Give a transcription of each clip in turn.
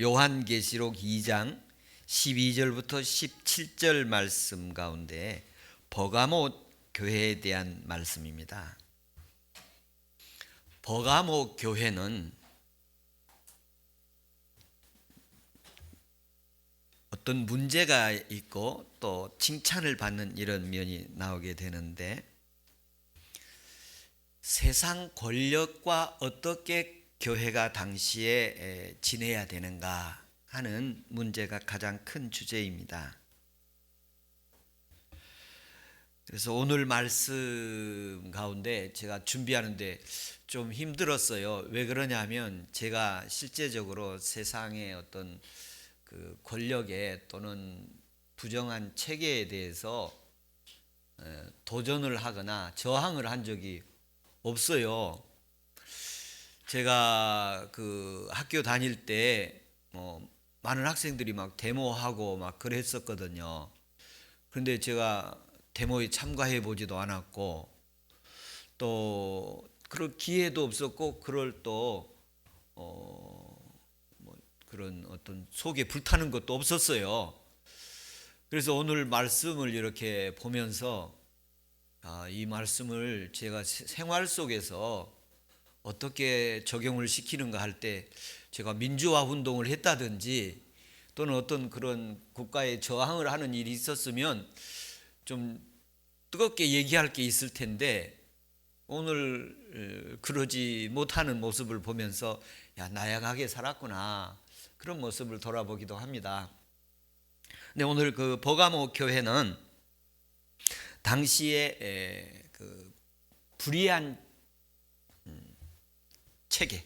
요한계시록 2장 12절부터 17절 말씀 가운데 버가모 교회에 대한 말씀입니다. 버가모 교회는 어떤 문제가 있고 또 칭찬을 받는 이런 면이 나오게 되는데, 세상 권력과 어떻게 교회가 당시에 지내야 되는가 하는 문제가 가장 큰 주제입니다. 그래서 오늘 말씀 가운데 제가 준비하는데 좀 힘들었어요. 왜 그러냐면 제가 실제적으로 세상의 어떤 그 권력에 또는 부정한 체계에 대해서 도전을 하거나 저항을 한 적이 없어요. 제가 그 학교 다닐 때 많은 학생들이 막 데모하고 막 그랬었거든요. 그런데 제가 데모에 참가해 보지도 않았고 또 그럴 기회도 없었고 그럴 또 그런 어떤 속에 불타는 것도 없었어요. 그래서 오늘 말씀을 이렇게 보면서 이 말씀을 제가 생활 속에서 어떻게 적용을 시키는가 할 때, 제가 민주화 운동을 했다든지 또는 어떤 그런 국가에 저항을 하는 일이 있었으면 좀 뜨겁게 얘기할 게 있을 텐데, 오늘 그러지 못하는 모습을 보면서 나약하게 살았구나, 그런 모습을 돌아보기도 합니다. 근데 오늘 그 버가모 교회는 당시에 그 불의한 체계,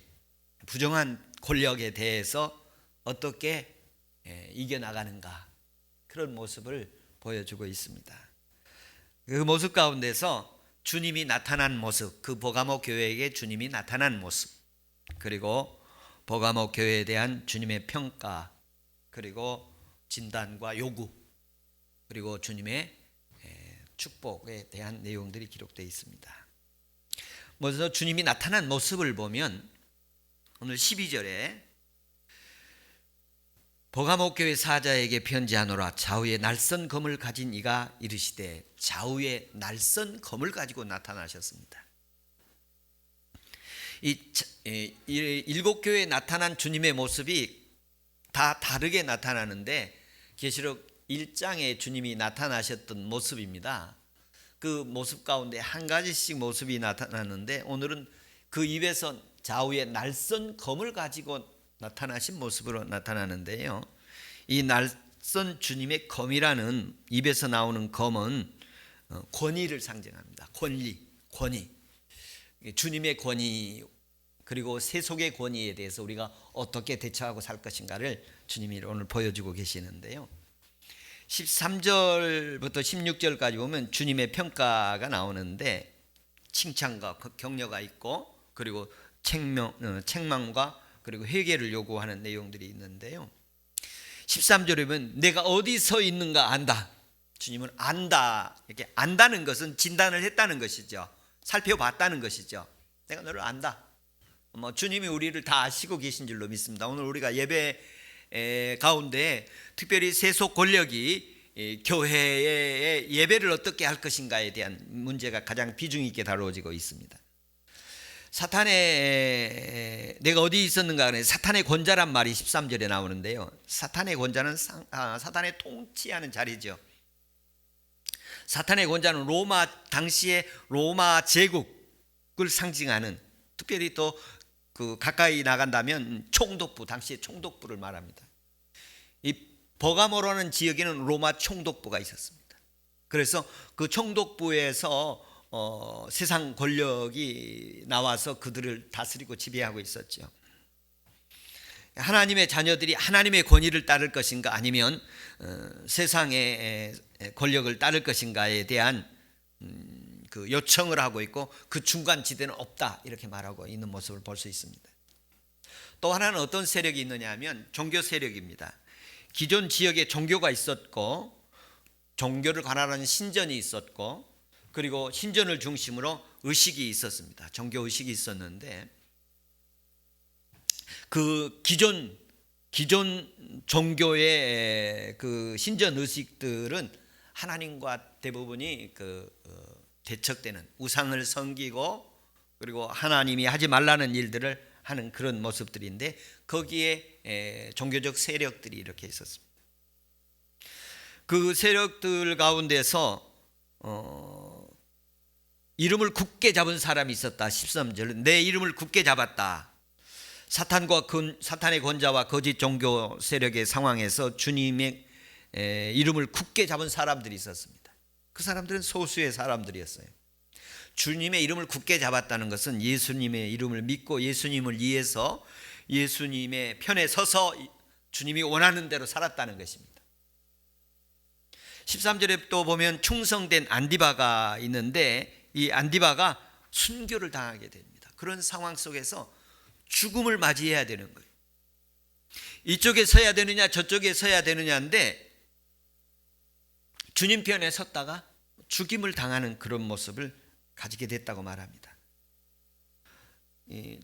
부정한 권력에 대해서 어떻게 이겨나가는가, 그런 모습을 보여주고 있습니다. 그 모습 가운데서 주님이 나타난 모습, 그 버가모 교회에게 주님이 나타난 모습, 그리고 버가모 교회에 대한 주님의 평가, 그리고 진단과 요구, 그리고 주님의 축복에 대한 내용들이 기록되어 있습니다. 먼저 주님이 나타난 모습을 보면 오늘 12절에 버가모 교회 사자에게 편지하노라. 좌우에 날선 검을 가진 이가 이르시되, 좌우에 날선 검을 가지고 나타나셨습니다. 이 일곱 교회에 나타난 주님의 모습이 다 다르게 나타나는데, 계시록 1장에 주님이 나타나셨던 모습입니다. 그 모습 가운데 한 가지씩 모습이 나타났는데, 오늘은 그 입에서 좌우에 날선 검을 가지고 나타나신 모습으로 나타나는데요, 이 날선 주님의 검이라는, 입에서 나오는 검은 권위를 상징합니다. 권위, 주님의 권위, 그리고 세속의 권위에 대해서 우리가 어떻게 대처하고 살 것인가를 주님이 오늘 보여주고 계시는데요, 13절부터 16절까지 보면 주님의 평가가 나오는데, 칭찬과 격려가 있고, 그리고 책망과 그리고 회개를 요구하는 내용들이 있는데요, 13절에 보면 내가 어디 서 있는가 안다. 주님은 안다. 이렇게 안다는 것은 진단을 했다는 것이죠. 살펴봤다는 것이죠. 내가 너를 안다. 주님이 우리를 다 아시고 계신 줄로 믿습니다. 오늘 우리가 예배 가운데 특별히 세속 권력이 교회의 예배를 어떻게 할 것인가에 대한 문제가 가장 비중 있게 다루어지고 있습니다. 사탄의, 내가 어디 있었는가 하는 사탄의 권자란 말이 13절에 나오는데요, 사탄의 권자는 사탄의 통치하는 자리죠. 사탄의 권자는 당시의 로마 제국을 상징하는, 특별히 또 그 가까이 나간다면 총독부, 당시의 총독부를 말합니다. 이 버가모라는 지역에는 로마 총독부가 있었습니다. 그래서 그 총독부에서 세상 권력이 나와서 그들을 다스리고 지배하고 있었죠. 하나님의 자녀들이 하나님의 권위를 따를 것인가, 아니면 세상의 권력을 따를 것인가에 대한 그 요청을 하고 있고, 그 중간 지대는 없다, 이렇게 말하고 있는 모습을 볼 수 있습니다. 또 하나는 어떤 세력이 있느냐 하면 종교 세력입니다. 기존 지역에 종교가 있었고, 종교를 관할하는 신전이 있었고, 그리고 신전을 중심으로 의식이 있었습니다. 종교 의식이 있었는데, 그 기존 기존 종교의 그 신전 의식들은 하나님과 대부분이 대척되는, 우상을 섬기고 그리고 하나님이 하지 말라는 일들을 하는 그런 모습들인데, 거기에 종교적 세력들이 이렇게 있었습니다. 그 세력들 가운데서 이름을 굳게 잡은 사람이 있었다. 13절, 내 이름을 굳게 잡았다. 사탄의 권자와 거짓 종교 세력의 상황에서 주님의 이름을 굳게 잡은 사람들이 있었습니다. 그 사람들은 소수의 사람들이었어요. 주님의 이름을 굳게 잡았다는 것은 예수님의 이름을 믿고 예수님을 위해서 예수님의 편에 서서 주님이 원하는 대로 살았다는 것입니다. 13절에 또 보면 충성된 안디바가 있는데, 이 안디바가 순교를 당하게 됩니다. 그런 상황 속에서 죽음을 맞이해야 되는 거예요. 이쪽에 서야 되느냐 저쪽에 서야 되느냐인데, 주님 편에 섰다가 죽임을 당하는 그런 모습을 가지게 됐다고 말합니다.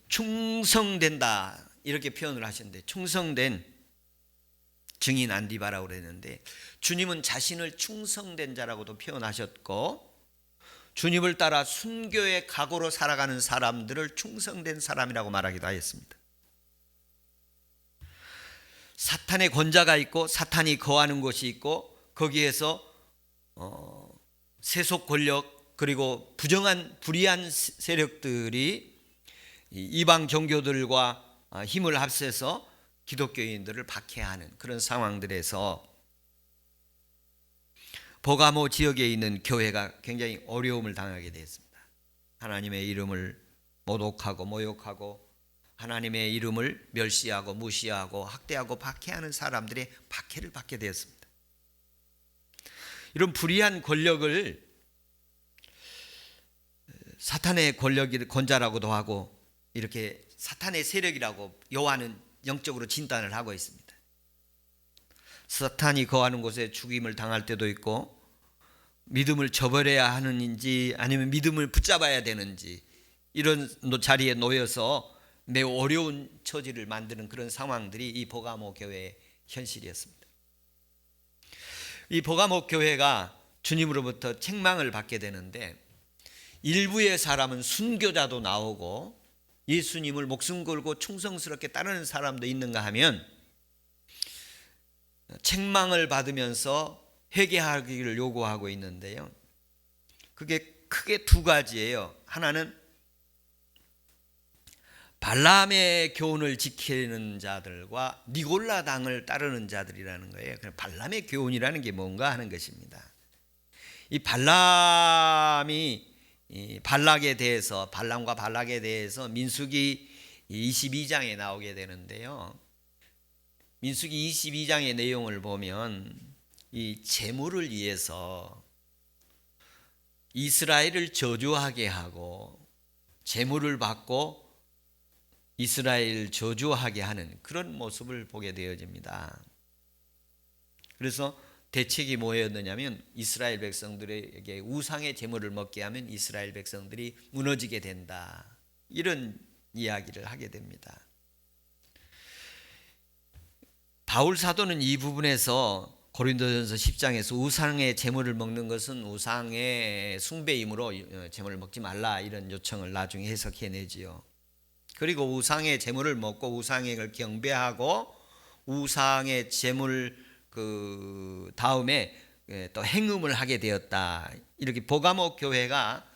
충성된다 이렇게 표현을 하셨는데, 충성된 증인 안디바라고 그랬는데, 주님은 자신을 충성된 자라고도 표현하셨고, 주님을 따라 순교의 각오로 살아가는 사람들을 충성된 사람이라고 말하기도 하였습니다. 사탄의 권자가 있고 사탄이 거하는 곳이 있고, 거기에서 세속 권력 그리고 부정한 불의한 세력들이 이방 종교들과 힘을 합세서 기독교인들을 박해하는 그런 상황들에서 버가모 지역에 있는 교회가 굉장히 어려움을 당하게 되었습니다. 하나님의 이름을 모독하고 모욕하고 하나님의 이름을 멸시하고 무시하고 학대하고 박해하는 사람들의 박해를 받게 되었습니다. 이런 불의한 권력을 사탄의 권자라고도 하고, 이렇게 사탄의 세력이라고 요한은 영적으로 진단을 하고 있습니다. 사탄이 거하는 곳에 죽임을 당할 때도 있고, 믿음을 저버려야 하는지 아니면 믿음을 붙잡아야 되는지, 이런 자리에 놓여서 매우 어려운 처지를 만드는 그런 상황들이 이 버가모 교회의 현실이었습니다. 이 버가모 교회가 주님으로부터 책망을 받게 되는데, 일부의 사람은 순교자도 나오고 예수님을 목숨 걸고 충성스럽게 따르는 사람도 있는가 하면, 책망을 받으면서 회개하기를 요구하고 있는데요, 그게 크게 두 가지예요. 하나는 발람의 교훈을 지키는 자들과 니골라 당을 따르는 자들이라는 거예요. 발람의 교훈이라는 게 뭔가 하는 것입니다. 이 발람이 발람과 발락에 대해서 민수기 22장에 나오게 되는데요, 민수기 22장의 내용을 보면 이 재물을 위해서 이스라엘을 저주하게 하고 재물을 받고 이스라엘 저주하게 하는 그런 모습을 보게 되어집니다. 그래서 대책이 뭐였느냐면, 이스라엘 백성들에게 우상의 제물을 먹게 하면 이스라엘 백성들이 무너지게 된다, 이런 이야기를 하게 됩니다. 바울 사도는 이 부분에서 고린도전서 10장에서 우상의 제물을 먹는 것은 우상의 숭배이므로 제물을 먹지 말라, 이런 요청을 나중에 해석해내지요. 그리고 우상의 제물을 먹고 우상을 경배하고 우상의 제물 그 다음에 또 행음을 하게 되었다, 이렇게 버가모 교회가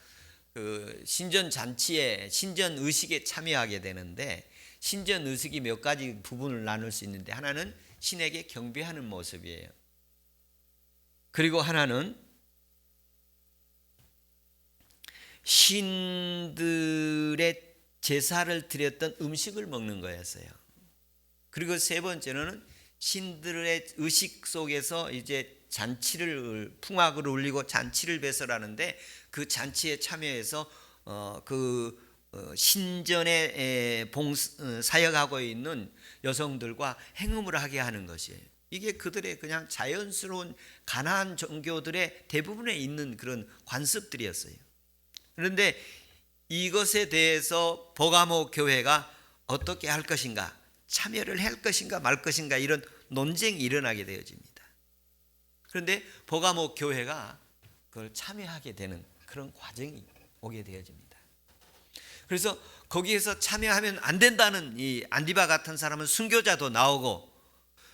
그 신전 잔치에 신전 의식에 참여하게 되는데, 신전 의식이 몇 가지 부분을 나눌 수 있는데, 하나는 신에게 경배하는 모습이에요. 그리고 하나는 신들의 제사를 드렸던 음식을 먹는 거였어요. 그리고 세 번째로는 신들의 의식 속에서 이제 잔치를, 풍악을 울리고 잔치를 배설하는데, 그 잔치에 참여해서 신전에 사역하고 있는 여성들과 행음을 하게 하는 것이에요. 이게 그들의 그냥 자연스러운 가나안 종교들의 대부분에 있는 그런 관습들이었어요. 그런데 이것에 대해서 버가모 교회가 어떻게 할 것인가, 참여를 할 것인가 말 것인가 이런 논쟁이 일어나게 되어집니다. 그런데 버가모 교회가 그걸 참여하게 되는 그런 과정이 오게 되어집니다. 그래서 거기에서 참여하면 안 된다는 이 안디바 같은 사람은 순교자도 나오고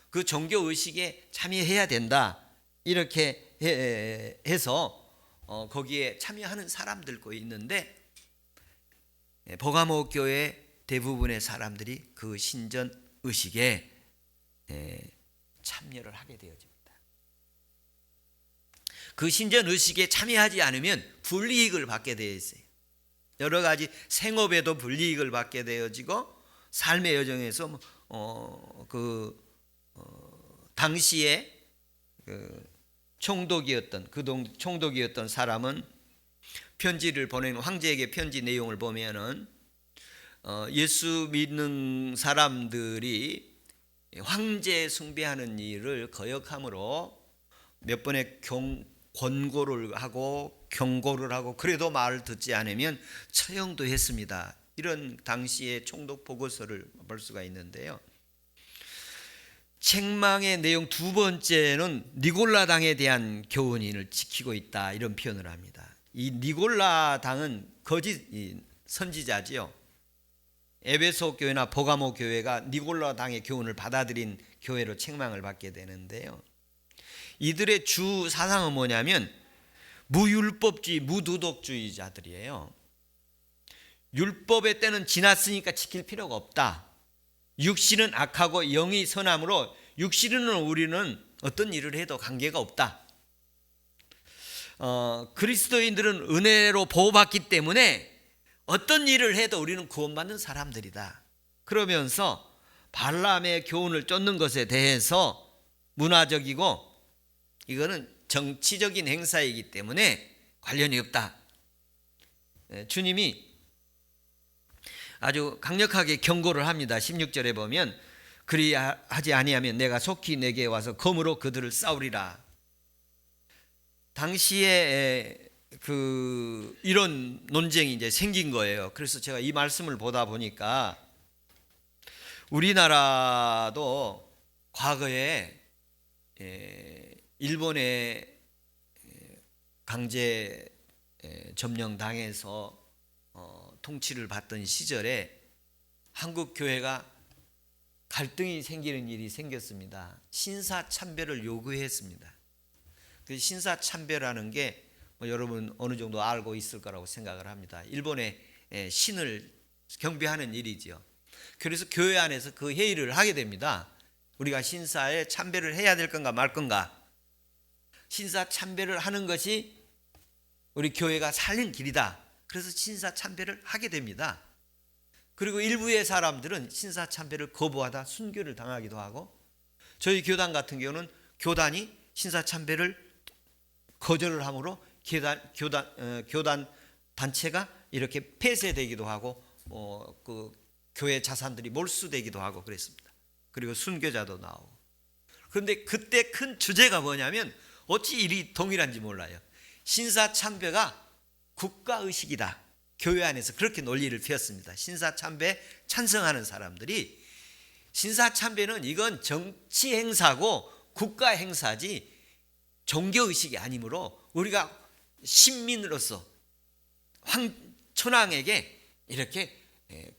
그 종교 의식에 참여해야 된다 이렇게 해서 거기에 참여하는 사람들도 있는데 버가모 교회 대부분의 사람들이 그 신전 의식에 참여를 하게 되어집니다. 그 신전 의식에 참여하지 않으면 불이익을 받게 되어 있어요. 여러 가지 생업에도 불이익을 받게 되어지고 삶의 여정에서 당시에 총독이었던 사람은 편지를 보낸 황제에게 편지 내용을 보면은 예수 믿는 사람들이 황제 숭배하는 일을 거역함으로 몇 번의 권고를 하고 경고를 하고 그래도 말을 듣지 않으면 처형도 했습니다. 이런 당시의 총독 보고서를 볼 수가 있는데요. 책망의 내용 두 번째는 니골라 당에 대한 교훈을 지키고 있다 이런 표현을 합니다. 이 니골라 당은 거짓 선지자지요. 에베소 교회나 버가모 교회가 니골라 당의 교훈을 받아들인 교회로 책망을 받게 되는데요. 이들의 주 사상은 뭐냐면 무율법주의, 무도덕주의자들이에요. 율법의 때는 지났으니까 지킬 필요가 없다. 육신은 악하고 영이 선함으로 육신은 우리는 어떤 일을 해도 관계가 없다. 그리스도인들은 은혜로 보호받기 때문에 어떤 일을 해도 우리는 구원받는 사람들이다. 그러면서 발람의 교훈을 쫓는 것에 대해서 문화적이고 이거는 정치적인 행사이기 때문에 관련이 없다. 주님이 아주 강력하게 경고를 합니다. 16절에 보면 그리하지 아니하면 내가 속히 내게 와서 검으로 그들을 싸우리라. 당시에 이런 논쟁이 이제 생긴 거예요. 그래서 제가 이 말씀을 보다 보니까 우리나라도 과거에 일본의 강제 점령당해서 통치를 받던 시절에 한국 교회가 갈등이 생기는 일이 생겼습니다. 신사참배를 요구했습니다. 그 신사참배라는 게 여러분 어느 정도 알고 있을 거라고 생각을 합니다. 일본의 신을 경배하는 일이지요. 그래서 교회 안에서 그 회의를 하게 됩니다. 우리가 신사에 참배를 해야 될 건가 말 건가. 신사 참배를 하는 것이 우리 교회가 살린 길이다. 그래서 신사 참배를 하게 됩니다. 그리고 일부의 사람들은 신사 참배를 거부하다 순교를 당하기도 하고, 저희 교단 같은 경우는 교단이 신사 참배를 거절을 함으로 교단 단체가 이렇게 폐쇄되기도 하고 그 교회 자산들이 몰수되기도 하고 그랬습니다. 그리고 순교자도 나오고. 그런데 그때 큰 주제가 뭐냐면 어찌 일이 동일한지 몰라요. 신사참배가 국가의식이다. 교회 안에서 그렇게 논리를 펴었습니다. 신사참배 찬성하는 사람들이 신사참배는 이건 정치 행사고 국가 행사지 종교의식이 아니므로 우리가 신민으로서 천황에게 이렇게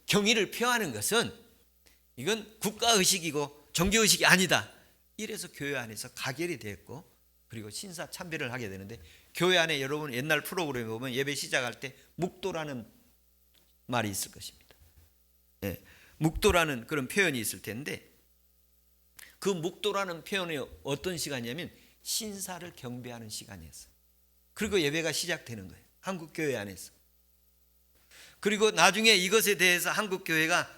경의를 표하는 것은 이건 국가의식이고 종교의식이 아니다. 이래서 교회 안에서 가결이 됐고, 그리고 신사참배를 하게 되는데, 교회 안에 여러분 옛날 프로그램에 보면 예배 시작할 때 묵도라는 말이 있을 것입니다. 묵도라는 그런 표현이 있을 텐데, 그 묵도라는 표현이 어떤 시간이냐면 신사를 경배하는 시간이었어요. 그리고 예배가 시작되는 거예요. 한국 교회 안에서. 그리고 나중에 이것에 대해서 한국 교회가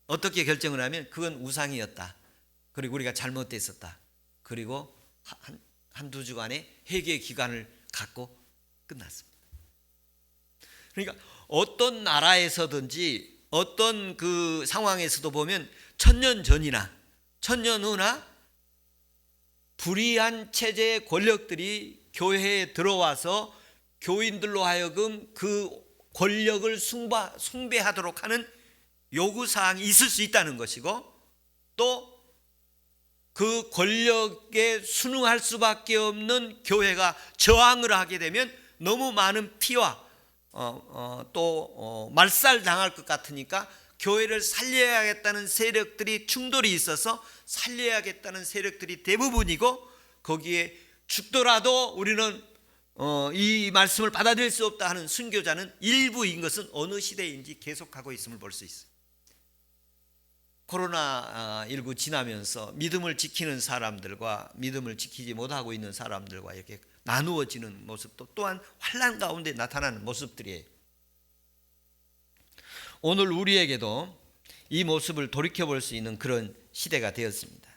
어떻게 결정을 하면 그건 우상이었다. 그리고 우리가 잘못됐었다. 그리고 한두 주간의 회개 기간을 갖고 끝났습니다. 그러니까 어떤 나라에서든지 어떤 그 상황에서도 보면 천년 전이나 천년 후나 불의한 체제의 권력들이 교회에 들어와서 교인들로 하여금 그 권력을 숭배하도록 하는 요구사항이 있을 수 있다는 것이고, 또 그 권력에 순응할 수밖에 없는 교회가 저항을 하게 되면 너무 많은 피와 또 말살당할 것 같으니까 교회를 살려야겠다는 세력들이 충돌이 있어서 살려야겠다는 세력들이 대부분이고, 거기에 죽더라도 우리는 이 말씀을 받아들일 수 없다 하는 순교자는 일부인 것은 어느 시대인지 계속하고 있음을 볼 수 있어요. 코로나19 지나면서 믿음을 지키는 사람들과 믿음을 지키지 못하고 있는 사람들과 이렇게 나누어지는 모습도 또한 환난 가운데 나타나는 모습들이에요. 오늘 우리에게도 이 모습을 돌이켜볼 수 있는 그런 시대가 되었습니다.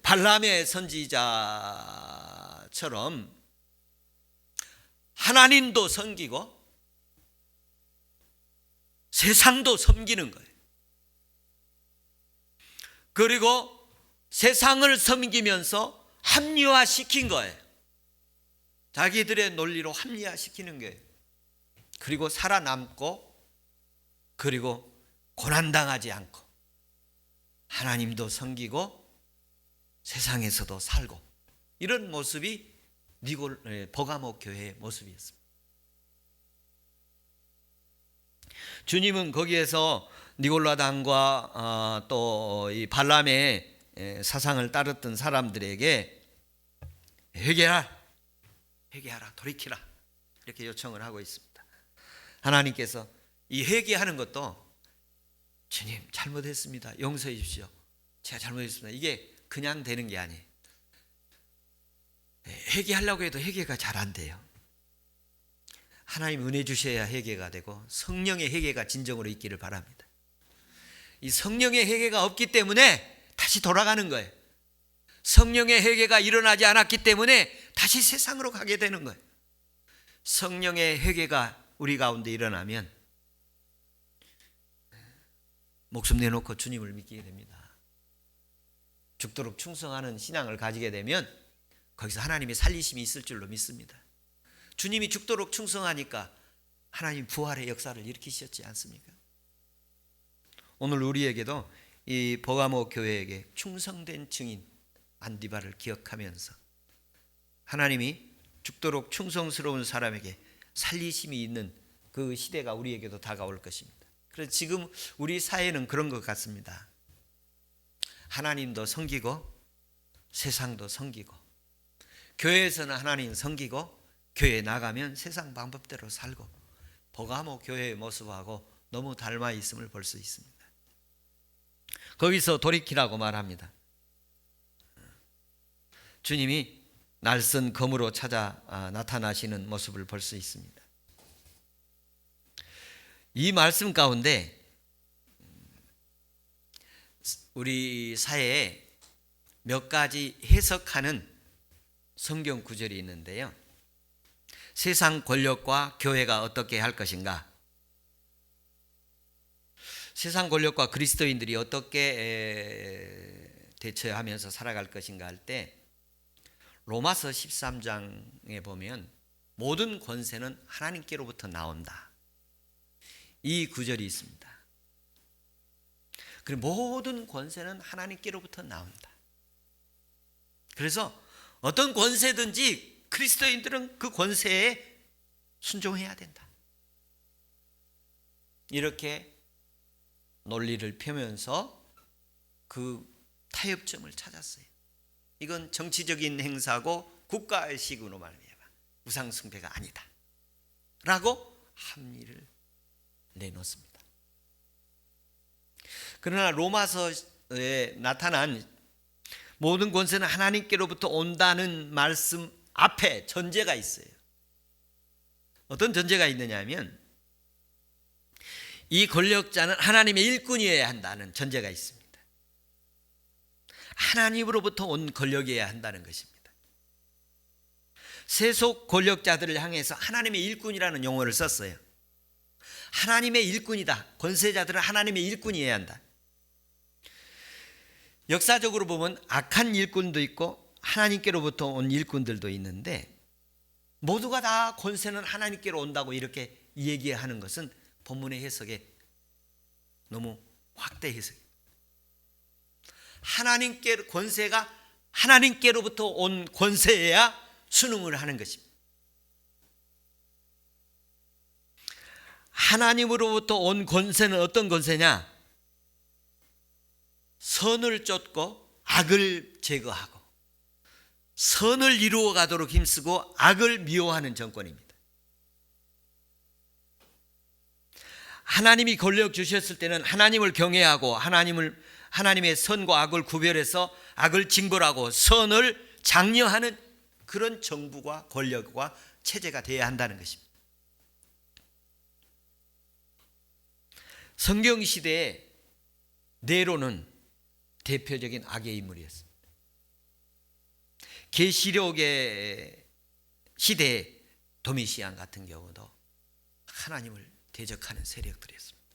발람의 선지자처럼 하나님도 섬기고 세상도 섬기는 거예요. 그리고 세상을 섬기면서 합리화시킨 거예요. 자기들의 논리로 합리화시키는 거예요. 그리고 살아남고, 그리고 고난당하지 않고 하나님도 섬기고 세상에서도 살고, 이런 모습이 버가모 교회의 모습이었습니다. 주님은 거기에서 니골라당과 또 이 발람의 사상을 따랐던 사람들에게 회개하라, 돌이키라, 이렇게 요청을 하고 있습니다. 하나님께서 이 회개하는 것도 주님 잘못했습니다, 용서해 주십시오, 제가 잘못했습니다, 이게 그냥 되는 게 아니에요. 회개하려고 해도 회개가 잘 안 돼요. 하나님 은혜 주셔야 회개가 되고 성령의 회개가 진정으로 있기를 바랍니다. 이 성령의 회개가 없기 때문에 다시 돌아가는 거예요. 성령의 회개가 일어나지 않았기 때문에 다시 세상으로 가게 되는 거예요. 성령의 회개가 우리 가운데 일어나면 목숨 내놓고 주님을 믿게 됩니다. 죽도록 충성하는 신앙을 가지게 되면 거기서 하나님의 살리심이 있을 줄로 믿습니다. 주님이 죽도록 충성하니까 하나님 부활의 역사를 일으키셨지 않습니까? 오늘 우리에게도 이 버가모 교회에게 충성된 증인 안디바를 기억하면서 하나님이 죽도록 충성스러운 사람에게 살리심이 있는 그 시대가 우리에게도 다가올 것입니다. 그래서 지금 우리 사회는 그런 것 같습니다. 하나님도 섬기고 세상도 섬기고, 교회에서는 하나님 섬기고 교회에 나가면 세상 방법대로 살고, 버가모 교회의 모습하고 너무 닮아 있음을 볼 수 있습니다. 거기서 돌이키라고 말합니다. 주님이 날선 검으로 찾아 나타나시는 모습을 볼 수 있습니다. 이 말씀 가운데 우리 사회에 몇 가지 해석하는 성경 구절이 있는데요. 세상 권력과 교회가 어떻게 할 것인가? 세상 권력과 그리스도인들이 어떻게 대처하면서 살아갈 것인가 할 때, 로마서 13장에 보면 모든 권세는 하나님께로부터 나온다, 이 구절이 있습니다. 그리고 모든 권세는 하나님께로부터 나온다. 그래서 어떤 권세든지 그리스도인들은 그 권세에 순종해야 된다, 이렇게 논리를 펴면서 그 타협점을 찾았어요. 이건 정치적인 행사고 국가의식으로 말미암아 우상 숭배가 아니다 라고 합리를 내놓습니다. 그러나 로마서에 나타난 모든 권세는 하나님께로부터 온다는 말씀 앞에 전제가 있어요. 어떤 전제가 있느냐 하면 이 권력자는 하나님의 일꾼이어야 한다는 전제가 있습니다. 하나님으로부터 온 권력이어야 한다는 것입니다. 세속 권력자들을 향해서 하나님의 일꾼이라는 용어를 썼어요. 하나님의 일꾼이다. 권세자들은 하나님의 일꾼이어야 한다. 역사적으로 보면 악한 일꾼도 있고 하나님께로부터 온 일꾼들도 있는데, 모두가 다 권세는 하나님께로 온다고 이렇게 얘기하는 것은 본문의 해석에 너무 확대 해석. 하나님께 권세가 하나님께로부터 온 권세여야 순응을 하는 것입니다. 하나님으로부터 온 권세는 어떤 권세냐? 선을 쫓고 악을 제거하고 선을 이루어 가도록 힘쓰고 악을 미워하는 정권입니다. 하나님이 권력 주셨을 때는 하나님을 경외하고 하나님의 선과 악을 구별해서 악을 징벌하고 선을 장려하는 그런 정부와 권력과 체제가 되어야 한다는 것입니다. 성경 시대에 네로는 대표적인 악의 인물이었습니다. 계시록의 시대에 도미시안 같은 경우도 하나님을 대적하는 세력들이었습니다.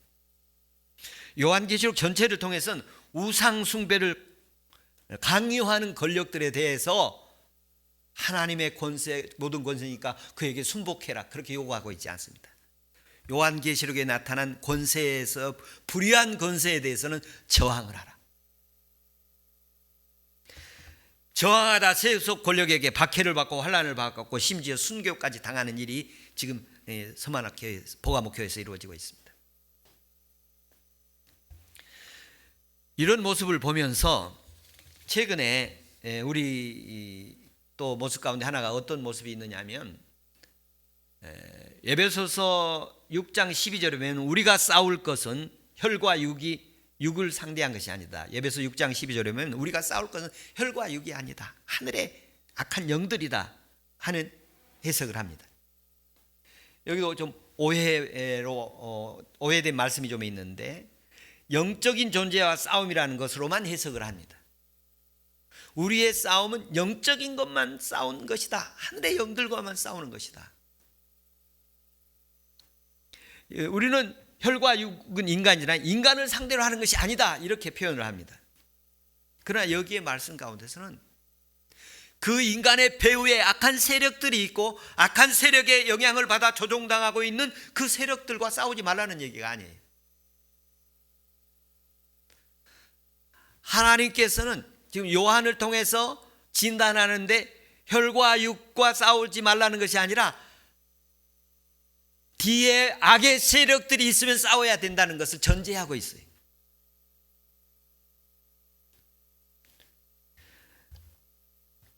요한계시록 전체를 통해서는 우상 숭배를 강요하는 권력들에 대해서 하나님의 권세, 모든 권세니까 그에게 순복해라, 그렇게 요구하고 있지 않습니다. 요한계시록에 나타난 권세에서 불의한 권세에 대해서는 저항을 하라. 저항하다 세속 권력에게 박해를 받고 환난을 받고 심지어 순교까지 당하는 일이 지금 서만학교회, 보가목교회에서 이루어지고 있습니다. 이런 모습을 보면서 최근에 우리 또 모습 가운데 하나가 어떤 모습이 있느냐 하면, 에베소서 6장 12절에 보면 우리가 싸울 것은 혈과 육을 상대한 것이 아니다. 에베소 6장 12절에 보면 우리가 싸울 것은 혈과 육이 아니다. 하늘의 악한 영들이다 하는 해석을 합니다. 여기도 좀 오해된 말씀이 좀 있는데, 영적인 존재와 싸움이라는 것으로만 해석을 합니다. 우리의 싸움은 영적인 것만 싸우는 것이다. 하늘의 영들과만 싸우는 것이다. 우리는 혈과 육은 인간이나 인간을 상대로 하는 것이 아니다, 이렇게 표현을 합니다. 그러나 여기에 말씀 가운데서는 그 인간의 배후에 악한 세력들이 있고 악한 세력의 영향을 받아 조종당하고 있는 그 세력들과 싸우지 말라는 얘기가 아니에요. 하나님께서는 지금 요한을 통해서 진단하는데 혈과 육과 싸우지 말라는 것이 아니라 뒤에 악의 세력들이 있으면 싸워야 된다는 것을 전제하고 있어요.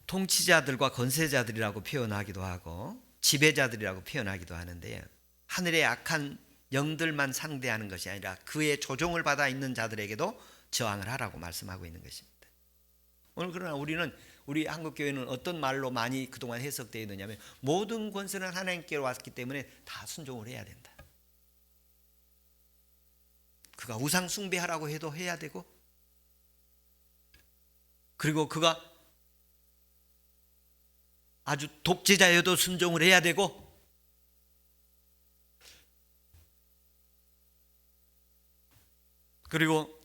통치자들과 권세자들이라고 표현하기도 하고 지배자들이라고 표현하기도 하는데요, 하늘의 악한 영들만 상대하는 것이 아니라 그의 조종을 받아 있는 자들에게도 저항을 하라고 말씀하고 있는 것입니다. 오늘 그러나 우리 한국교회는 어떤 말로 많이 그동안 해석되어 있느냐면, 모든 권세는 하나님께로 왔기 때문에 다 순종을 해야 된다. 그가 우상 숭배하라고 해도 해야 되고, 그리고 그가 아주 독재자여도 순종을 해야 되고, 그리고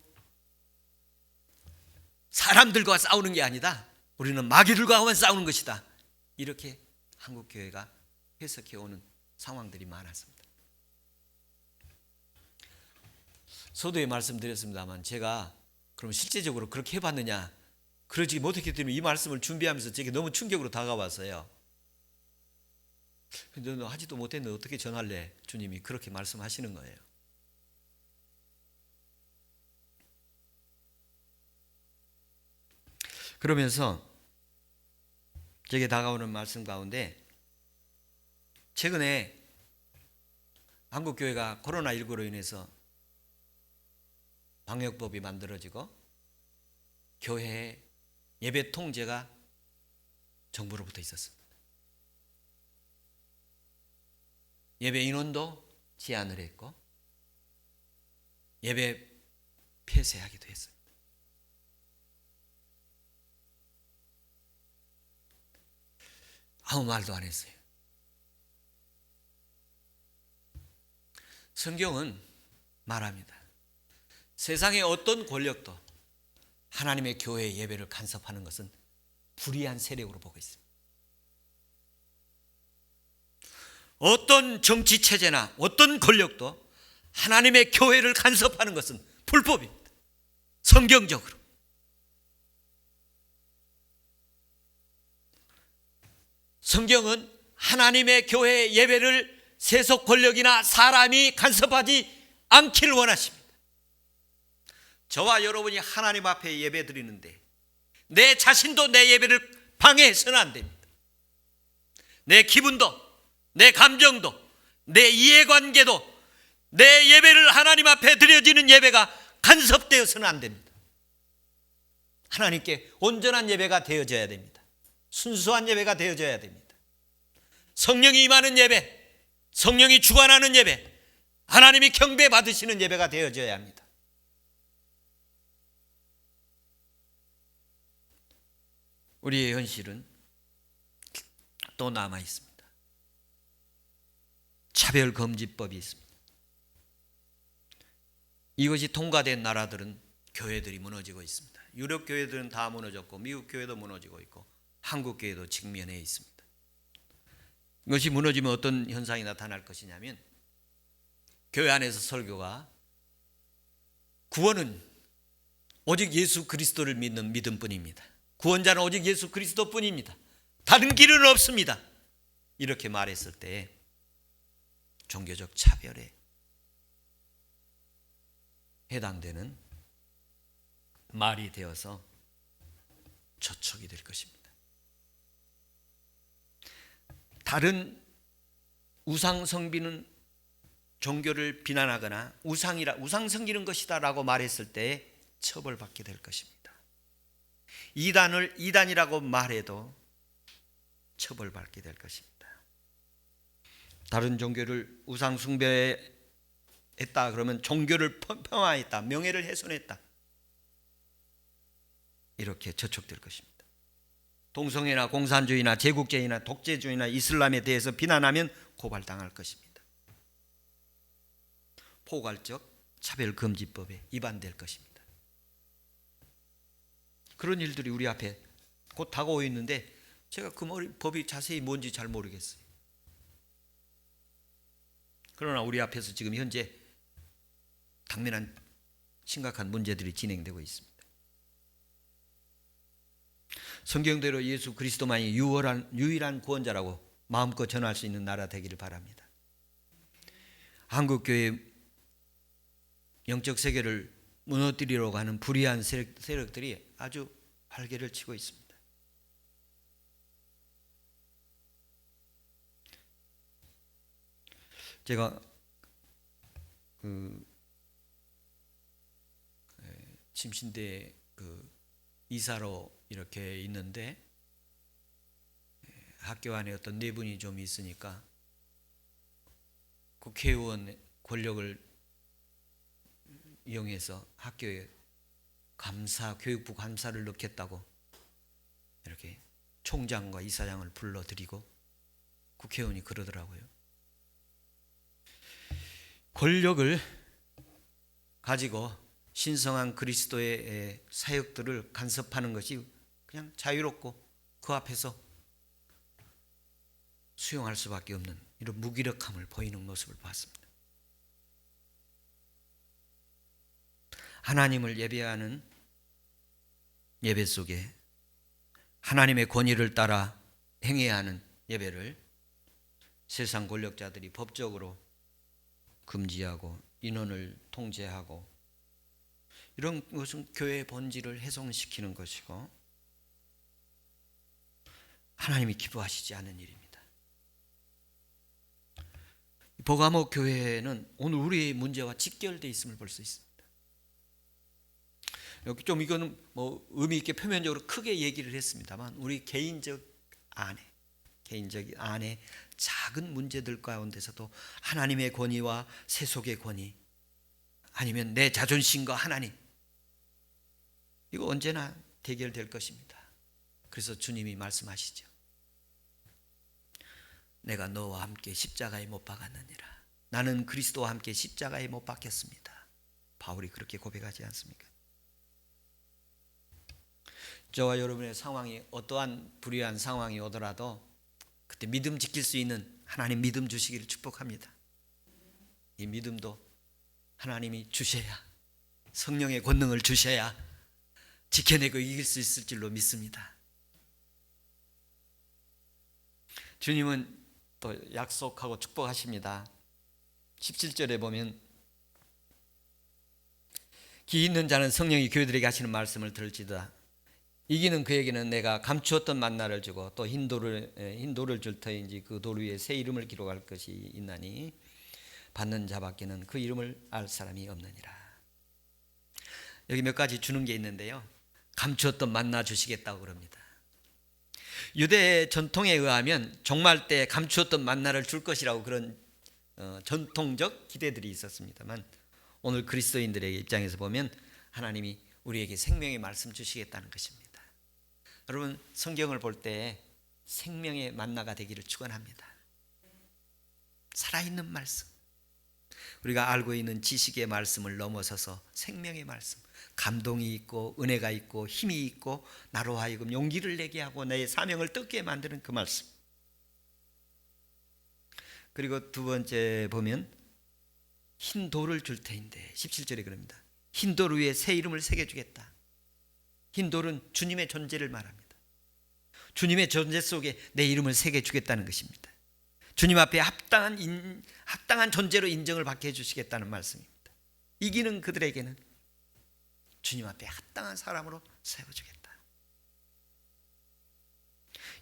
사람들과 싸우는 게 아니다, 우리는 마귀들과만 싸우는 것이다, 이렇게 한국교회가 해석해오는 상황들이 많았습니다. 서두에 말씀드렸습니다만, 제가 그럼 실제적으로 그렇게 해봤느냐, 그러지 못했기 때문에 이 말씀을 준비하면서 제게 너무 충격으로 다가왔어요. 근데 너 하지도 못했는데 어떻게 전할래? 주님이 그렇게 말씀하시는 거예요. 그러면서 제게 다가오는 말씀 가운데, 최근에 한국교회가 코로나19로 인해서 방역법이 만들어지고 교회 예배 통제가 정부로부터 있었습니다. 예배 인원도 제한을 했고 예배 폐쇄하기도 했습니다. 아무 말도 안 했어요. 성경은 말합니다. 세상의 어떤 권력도 하나님의 교회의 예배를 간섭하는 것은 불의한 세력으로 보고 있습니다. 어떤 정치 체제나 어떤 권력도 하나님의 교회를 간섭하는 것은 불법입니다. 성경적으로. 성경은 하나님의 교회 예배를 세속 권력이나 사람이 간섭하지 않기를 원하십니다. 저와 여러분이 하나님 앞에 예배 드리는데 내 자신도 내 예배를 방해해서는 안 됩니다. 내 기분도, 내 감정도, 내 이해관계도 내 예배를 하나님 앞에 드려지는 예배가 간섭되어서는 안 됩니다. 하나님께 온전한 예배가 되어져야 됩니다. 순수한 예배가 되어져야 됩니다. 성령이 임하는 예배, 성령이 주관하는 예배, 하나님이 경배 받으시는 예배가 되어져야 합니다. 우리의 현실은 또 남아 있습니다. 차별금지법이 있습니다. 이것이 통과된 나라들은 교회들이 무너지고 있습니다. 유럽 교회들은 다 무너졌고 미국 교회도 무너지고 있고 한국 교회도 직면해 있습니다. 이것이 무너지면 어떤 현상이 나타날 것이냐면 교회 안에서 설교가 구원은 오직 예수 그리스도를 믿는 믿음뿐입니다. 구원자는 오직 예수 그리스도뿐입니다. 다른 길은 없습니다. 이렇게 말했을 때 종교적 차별에 해당되는 말이 되어서 저촉이 될 것입니다. 다른 우상 성비는 종교를 비난하거나 우상 섬기는 것이다라고 말했을 때 처벌받게 될 것입니다. 이단을 이단이라고 말해도 처벌받게 될 것입니다. 다른 종교를 우상 숭배했다 그러면 종교를 폄하했다, 명예를 훼손했다, 이렇게 저촉될 것입니다. 동성애나 공산주의나 제국주의나 독재주의나 이슬람에 대해서 비난하면 고발당할 것입니다. 포괄적 차별금지법에 위반될 것입니다. 그런 일들이 우리 앞에 곧 다가오고 있는데 제가 그 법이 자세히 뭔지 잘 모르겠어요. 그러나 우리 앞에서 지금 현재 당면한 심각한 문제들이 진행되고 있습니다. 성경대로 예수 그리스도만이 유일한 구원자라고 마음껏 전할 수 있는 나라 되기를 바랍니다. 한국교회 영적 세계를 무너뜨리려고 하는 불의한 세력들이 아주 활개를 치고 있습니다. 제가 침신대 이사로 이렇게 있는데 학교 안에 어떤 내분이 좀 있으니까 국회의원 권력을 이용해서 학교에 교육부 감사를 넣겠다고 이렇게 총장과 이사장을 불러들이고 국회의원이 그러더라고요. 권력을 가지고 신성한 그리스도의 사역들을 간섭하는 것이 그냥 자유롭고 그 앞에서 수용할 수밖에 없는 이런 무기력함을 보이는 모습을 봤습니다. 하나님을 예배하는 예배 속에 하나님의 권위를 따라 행해야 하는 예배를 세상 권력자들이 법적으로 금지하고 인원을 통제하고 이런 것은 교회의 본질을 훼손시키는 것이고 하나님이 기뻐하시지 않은 일입니다. 버가모 교회는 오늘 우리의 문제와 직결되어 있음을 볼 수 있습니다. 여기 좀 이거는 뭐 의미 있게 표면적으로 크게 얘기를 했습니다만 우리 개인적 안에 작은 문제들 가운데서도 하나님의 권위와 세속의 권위 아니면 내 자존심과 하나님 이거 언제나 대결될 것입니다. 그래서 주님이 말씀하시죠. 내가 너와 함께 십자가에 못 박았느니라. 나는 그리스도와 함께 십자가에 못 박혔습니다. 바울이 그렇게 고백하지 않습니까? 저와 여러분의 상황이 어떠한 불의한 상황이 오더라도 그때 믿음 지킬 수 있는 하나님 믿음 주시기를 축복합니다. 이 믿음도 하나님이 주셔야, 성령의 권능을 주셔야 지켜내고 이길 수 있을 줄로 믿습니다. 주님은 또 약속하고 축복하십니다. 17절에 보면 기 있는 자는 성령이 교회들에게 하시는 말씀을 들을지다. 이기는 그에게는 내가 감추었던 만나를 주고 또 흰 돌을 줄 터인지 그 돌 위에 새 이름을 기록할 것이 있나니 받는 자밖에는 그 이름을 알 사람이 없느니라. 여기 몇 가지 주는 게 있는데요, 감추었던 만나 주시겠다고 그럽니다. 유대 전통에 의하면 종말 때 감추었던 만나를 줄 것이라고 그런 전통적 기대들이 있었습니다만, 오늘 그리스도인들의 입장에서 보면 하나님이 우리에게 생명의 말씀 주시겠다는 것입니다. 여러분, 성경을 볼 때 생명의 만나가 되기를 축원합니다. 살아있는 말씀, 우리가 알고 있는 지식의 말씀을 넘어서서 생명의 말씀, 감동이 있고 은혜가 있고 힘이 있고 나로 하여금 용기를 내게 하고 내 사명을 뜯게 만드는 그 말씀. 그리고 두 번째 보면 흰 돌을 줄 테인데 17절에 그럽니다. 흰 돌 위에 새 이름을 새겨주겠다. 흰 돌은 주님의 존재를 말합니다. 주님의 존재 속에 내 이름을 새겨주겠다는 것입니다. 주님 앞에 합당한 존재로 인정을 받게 해주시겠다는 말씀입니다. 이기는 그들에게는 주님 앞에 합당한 사람으로 세워주겠다.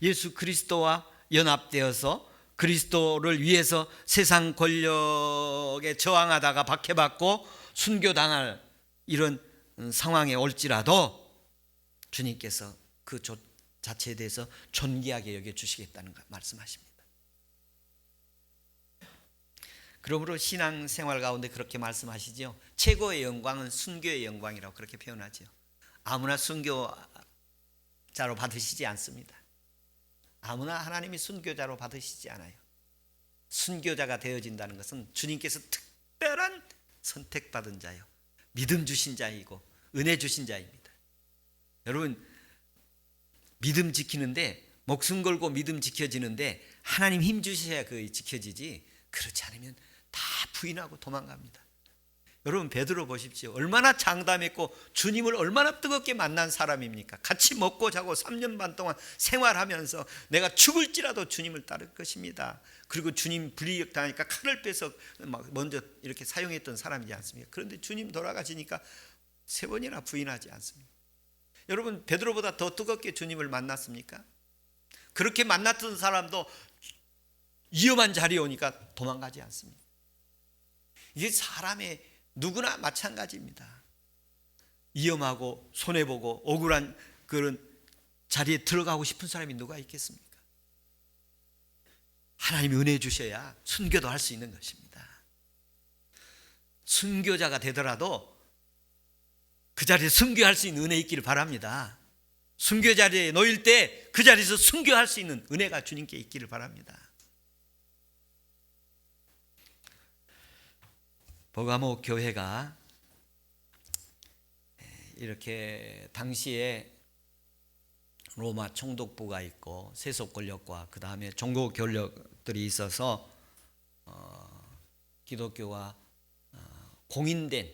예수 그리스도와 연합되어서 그리스도를 위해서 세상 권력에 저항하다가 박해받고 순교당할 이런 상황에 올지라도 주님께서 그 자체에 대해서 존귀하게 여겨주시겠다는 말씀하십니다. 그러므로 신앙생활 가운데 그렇게 말씀하시죠. 최고의 영광은 순교의 영광이라고 그렇게 표현하죠. 아무나 순교자로 받으시지 않습니다. 아무나 하나님이 순교자로 받으시지 않아요. 순교자가 되어진다는 것은 주님께서 특별한 선택받은 자요, 믿음 주신 자이고 은혜 주신 자입니다. 여러분, 믿음 지키는데, 목숨 걸고 믿음 지켜지는데 하나님 힘 주셔야 그 지켜지지, 그렇지 않으면 다 부인하고 도망갑니다. 여러분, 베드로 보십시오. 얼마나 장담했고 주님을 얼마나 뜨겁게 만난 사람입니까? 같이 먹고 자고 3년 반 동안 생활하면서 내가 죽을지라도 주님을 따를 것입니다. 그리고 주님 불이익 당하니까 칼을 빼서 먼저 이렇게 사용했던 사람이지 않습니까? 그런데 주님 돌아가시니까 3번이나 부인하지 않습니까? 여러분, 베드로보다 더 뜨겁게 주님을 만났습니까? 그렇게 만났던 사람도 위험한 자리에 오니까 도망가지 않습니다. 이게 사람의 누구나 마찬가지입니다. 위험하고 손해보고 억울한 그런 자리에 들어가고 싶은 사람이 누가 있겠습니까? 하나님이 은혜 주셔야 순교도 할 수 있는 것입니다. 순교자가 되더라도 그 자리에 순교할 수 있는 은혜 있기를 바랍니다. 순교 자리에 놓일 때 그 자리에서 순교할 수 있는 은혜가 주님께 있기를 바랍니다. 버가모 교회가 이렇게 당시에 로마 총독부가 있고 세속 권력과 그 다음에 종교 권력들이 있어서 기독교가 공인된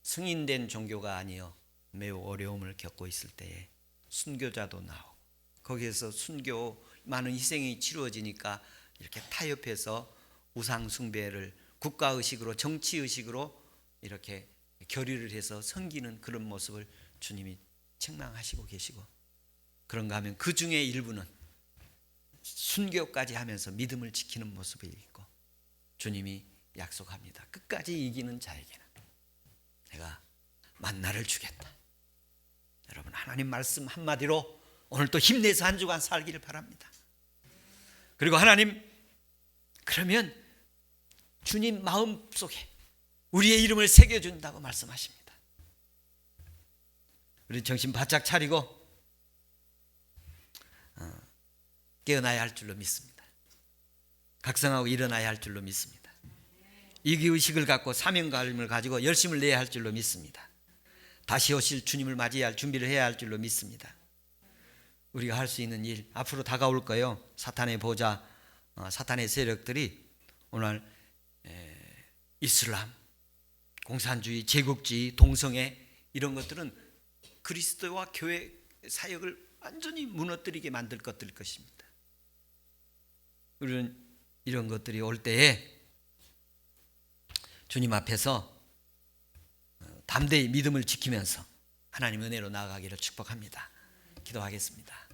승인된 종교가 아니요 매우 어려움을 겪고 있을 때에 순교자도 나오고, 거기에서 순교 많은 희생이 치루어지니까 이렇게 타협해서 우상 숭배를 국가의식으로 정치의식으로 이렇게 결의를 해서 섬기는 그런 모습을 주님이 책망하시고 계시고, 그런가 하면 그 중에 일부는 순교까지 하면서 믿음을 지키는 모습이 있고, 주님이 약속합니다. 끝까지 이기는 자에게는 내가 만나를 주겠다. 여러분, 하나님 말씀 한마디로 오늘 또 힘내서 한 주간 살기를 바랍니다. 그리고 하나님, 그러면 주님 마음속에 우리의 이름을 새겨준다고 말씀하십니다. 우리 정신 바짝 차리고 깨어나야 할 줄로 믿습니다. 각성하고 일어나야 할 줄로 믿습니다. 이기의식을 갖고 사명감을 가지고 열심을 내야 할 줄로 믿습니다. 다시 오실 주님을 맞이할 준비를 해야 할 줄로 믿습니다. 우리가 할 수 있는 일, 앞으로 다가올 거예요. 사탄의 보좌, 사탄의 세력들이 오늘 이슬람, 공산주의, 제국주의, 동성애 이런 것들은 그리스도와 교회 사역을 완전히 무너뜨리게 만들 것들일 것입니다. 우리는 이런 것들이 올 때에 주님 앞에서 담대히 믿음을 지키면서 하나님 은혜로 나아가기를 축복합니다. 기도하겠습니다.